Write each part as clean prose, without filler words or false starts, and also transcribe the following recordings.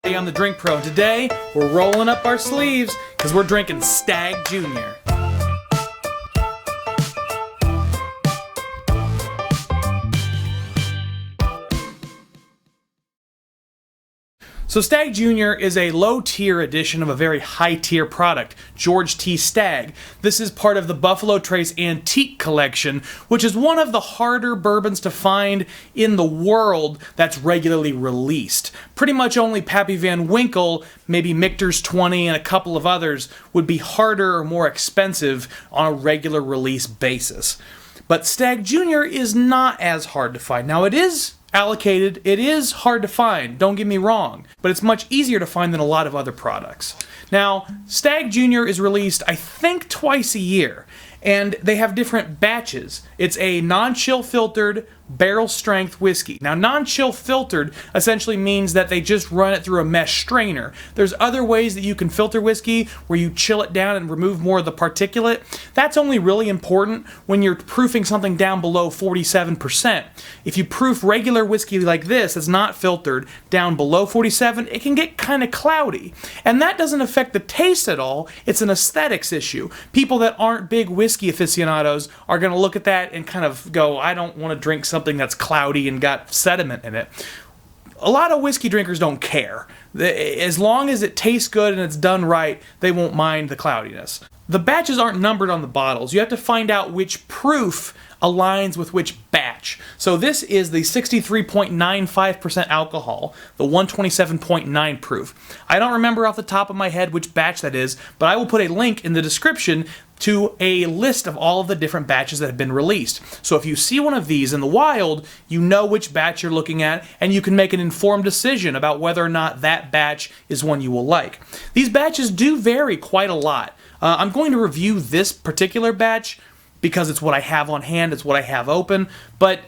Hey, I'm the Drink Pro, and today we're rolling up our sleeves because we're drinking Stagg Jr. So Stagg Jr. is a low-tier edition of a very high-tier product, George T. Stagg. This is part of the Buffalo Trace Antique Collection, which is one of the harder bourbons to find in the world that's regularly released. Pretty much only Pappy Van Winkle, maybe Michter's 20, and a couple of others would be harder or more expensive on a regular release basis. But Stagg Jr. is not as hard to find. Now, it is allocated, it is hard to find, don't get me wrong, but it's much easier to find than a lot of other products. Now, Stagg Jr. is released, I think, twice a year, and they have different batches. It's a non-chill filtered barrel strength whiskey. Now, non-chill filtered essentially means that they just run it through a mesh strainer. There's other ways that you can filter whiskey where you chill it down and remove more of the particulate. That's only really important when you're proofing something down below 47%. If you proof regular whiskey like this that's not filtered down below 47, it can get kind of cloudy. And that doesn't affect the taste at all. It's an aesthetics issue. People that aren't big whiskey aficionados are going to look at that and kind of go, I don't want to drink something that's cloudy and got sediment in it. A lot of whiskey drinkers don't care. As long as it tastes good and it's done right, they won't mind the cloudiness. The batches aren't numbered on the bottles. You have to find out which proof aligns with which batch. So this is the 63.95% alcohol, the 127.9 proof. I don't remember off the top of my head which batch that is, but I will put a link in the description to a list of all of the different batches that have been released. So if you see one of these in the wild, you know which batch you're looking at, and you can make an informed decision about whether or not that batch is one you will like. These batches do vary quite a lot. I'm going to review this particular batch because it's what I have on hand, it's what I have open, but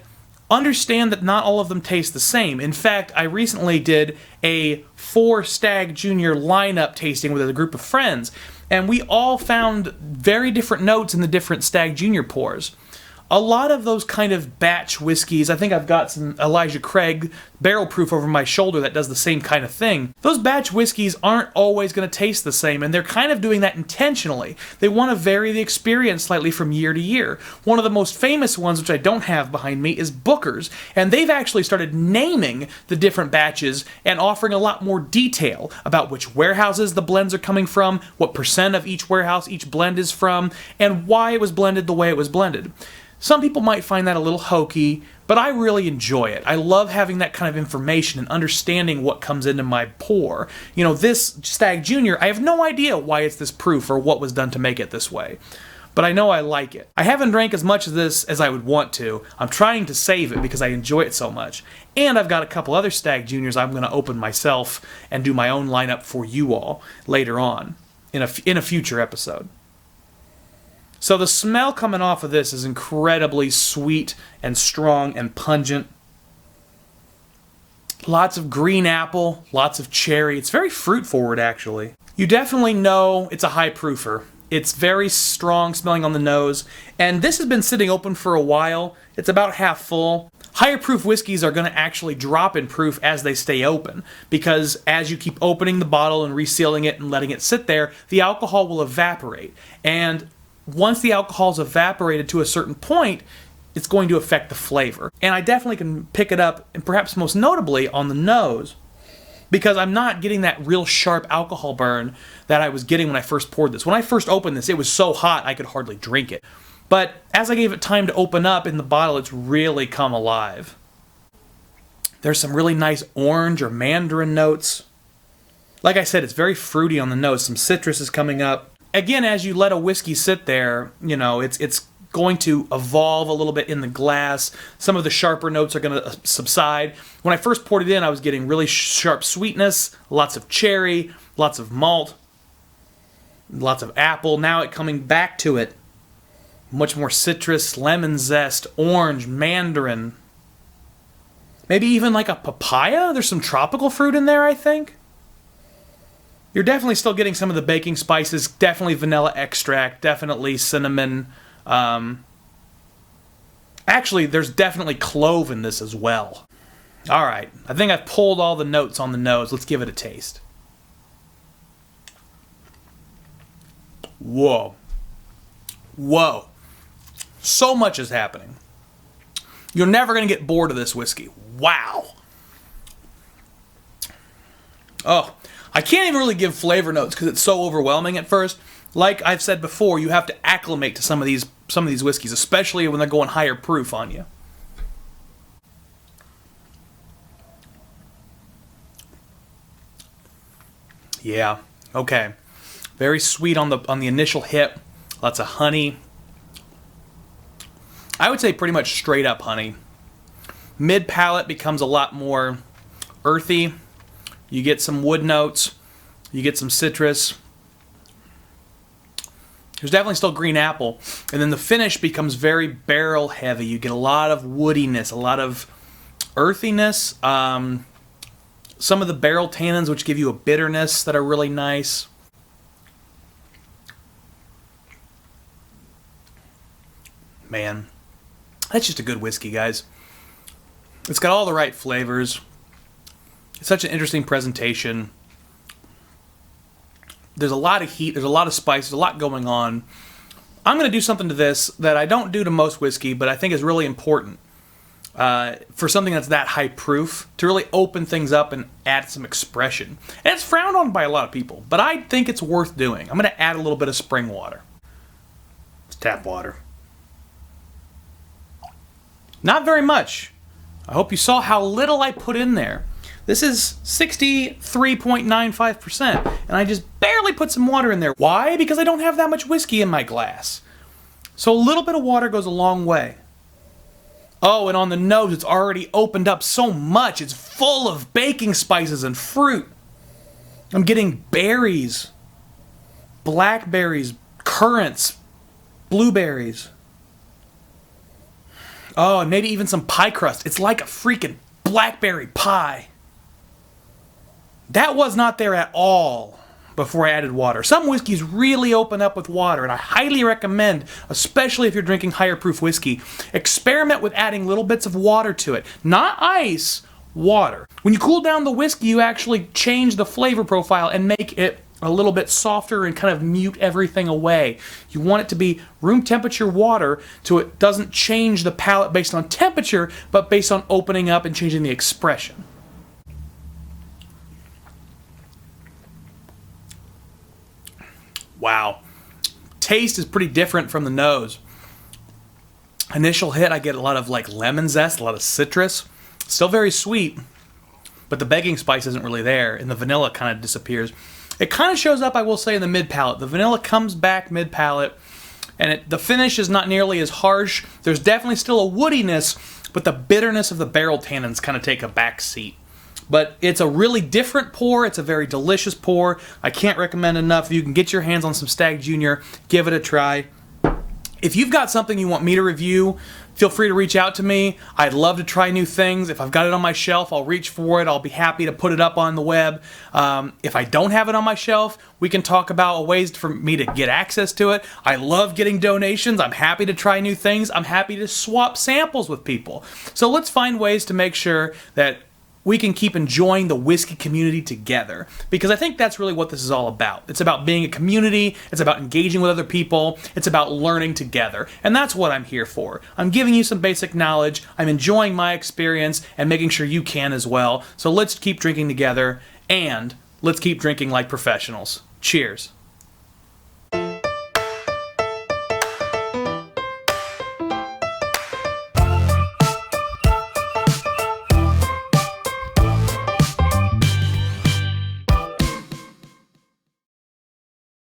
understand that not all of them taste the same. In fact, I recently did a 4 Stagg Jr. lineup tasting with a group of friends, and we all found very different notes in the different Stagg Jr. pours. A lot of those kind of batch whiskeys, I think I've got some Elijah Craig barrel proof over my shoulder that does the same kind of thing. Those batch whiskeys aren't always going to taste the same, and they're kind of doing that intentionally. They want to vary the experience slightly from year to year. One of the most famous ones, which I don't have behind me, is Booker's, and they've actually started naming the different batches and offering a lot more detail about which warehouses the blends are coming from, what percent of each warehouse each blend is from, and why it was blended the way it was blended. Some people might find that a little hokey, but I really enjoy it. I love having that kind of information and understanding what comes into my pour. You know, this Stagg Jr., I have no idea why it's this proof or what was done to make it this way. But I know I like it. I haven't drank as much of this as I would want to. I'm trying to save it because I enjoy it so much. And I've got a couple other Stagg Juniors I'm going to open myself and do my own lineup for you all later on in a future episode. So the smell coming off of this is incredibly sweet and strong and pungent. Lots of green apple, lots of cherry. It's very fruit forward, actually. You definitely know it's a high proofer. It's very strong smelling on the nose, and this has been sitting open for a while. It's about half full. Higher proof whiskeys are going to actually drop in proof as they stay open, because as you keep opening the bottle and resealing it and letting it sit there, the alcohol will evaporate. And once the alcohol's evaporated to a certain point, it's going to affect the flavor. And I definitely can pick it up, and perhaps most notably on the nose, because I'm not getting that real sharp alcohol burn that I was getting when I first poured this. When I first opened this, it was so hot I could hardly drink it. But as I gave it time to open up in the bottle, it's really come alive. There's some really nice orange or mandarin notes. Like I said, it's very fruity on the nose. Some citrus is coming up. Again, as you let a whiskey sit there, you know, it's going to evolve a little bit in the glass. Some of the sharper notes are going to subside. When I first poured it in, I was getting really sharp sweetness, lots of cherry, lots of malt, lots of apple. Now it coming back to it. Much more citrus, lemon zest, orange, mandarin. Maybe even like a papaya? There's some tropical fruit in there, I think. You're definitely still getting some of the baking spices, definitely vanilla extract, definitely cinnamon. Actually, there's definitely clove in this as well. All right, I think I've pulled all the notes on the nose. Let's give it a taste. Whoa. Whoa. So much is happening. You're never going to get bored of this whiskey. Wow. Oh, I can't even really give flavor notes because it's so overwhelming at first. Like I've said before, you have to acclimate to some of these whiskeys, especially when they're going higher proof on you. Yeah. Okay. Very sweet on the initial hit. Lots of honey. I would say pretty much straight up honey. Mid palate becomes a lot more earthy. You get some wood notes. You get some citrus. There's definitely still green apple. And then the finish becomes very barrel heavy. You get a lot of woodiness, a lot of earthiness. Some of the barrel tannins, which give you a bitterness that are really nice. Man, that's just a good whiskey, guys. It's got all the right flavors. It's such an interesting presentation. There's a lot of heat, there's a lot of spice, there's a lot going on. I'm going to do something to this that I don't do to most whiskey, but I think is really important for something that's that high proof, to really open things up and add some expression. And it's frowned on by a lot of people, but I think it's worth doing. I'm going to add a little bit of spring water. It's tap water. Not very much. I hope you saw how little I put in there. This is 63.95%, and I just barely put some water in there. Why? Because I don't have that much whiskey in my glass. So a little bit of water goes a long way. Oh, and on the nose, it's already opened up so much. It's full of baking spices and fruit. I'm getting berries, blackberries, currants, blueberries. Oh, and maybe even some pie crust. It's like a freaking blackberry pie. That was not there at all before I added water. Some whiskeys really open up with water, and I highly recommend, especially if you're drinking higher proof whiskey, experiment with adding little bits of water to it. Not ice, water. When you cool down the whiskey, you actually change the flavor profile and make it a little bit softer and kind of mute everything away. You want it to be room temperature water so it doesn't change the palate based on temperature, but based on opening up and changing the expression. Wow. Taste is pretty different from the nose. Initial hit, I get a lot of like lemon zest, a lot of citrus. Still very sweet, but the baking spice isn't really there, and the vanilla kind of disappears. It kind of shows up, I will say, in the mid-palate. The vanilla comes back mid-palate, and the finish is not nearly as harsh. There's definitely still a woodiness, but the bitterness of the barrel tannins kind of take a back seat. But it's a really different pour. It's a very delicious pour. I can't recommend enough. If you can get your hands on some Stagg Junior, give it a try. If you've got something you want me to review, feel free to reach out to me. I'd love to try new things. If I've got it on my shelf, I'll reach for it. I'll be happy to put it up on the web. If I don't have it on my shelf, we can talk about ways for me to get access to it. I love getting donations. I'm happy to try new things. I'm happy to swap samples with people. So let's find ways to make sure that we can keep enjoying the whiskey community together, because I think that's really what this is all about. It's about being a community, it's about engaging with other people, it's about learning together, and that's what I'm here for. I'm giving you some basic knowledge, I'm enjoying my experience, and making sure you can as well. So let's keep drinking together, and let's keep drinking like professionals. Cheers.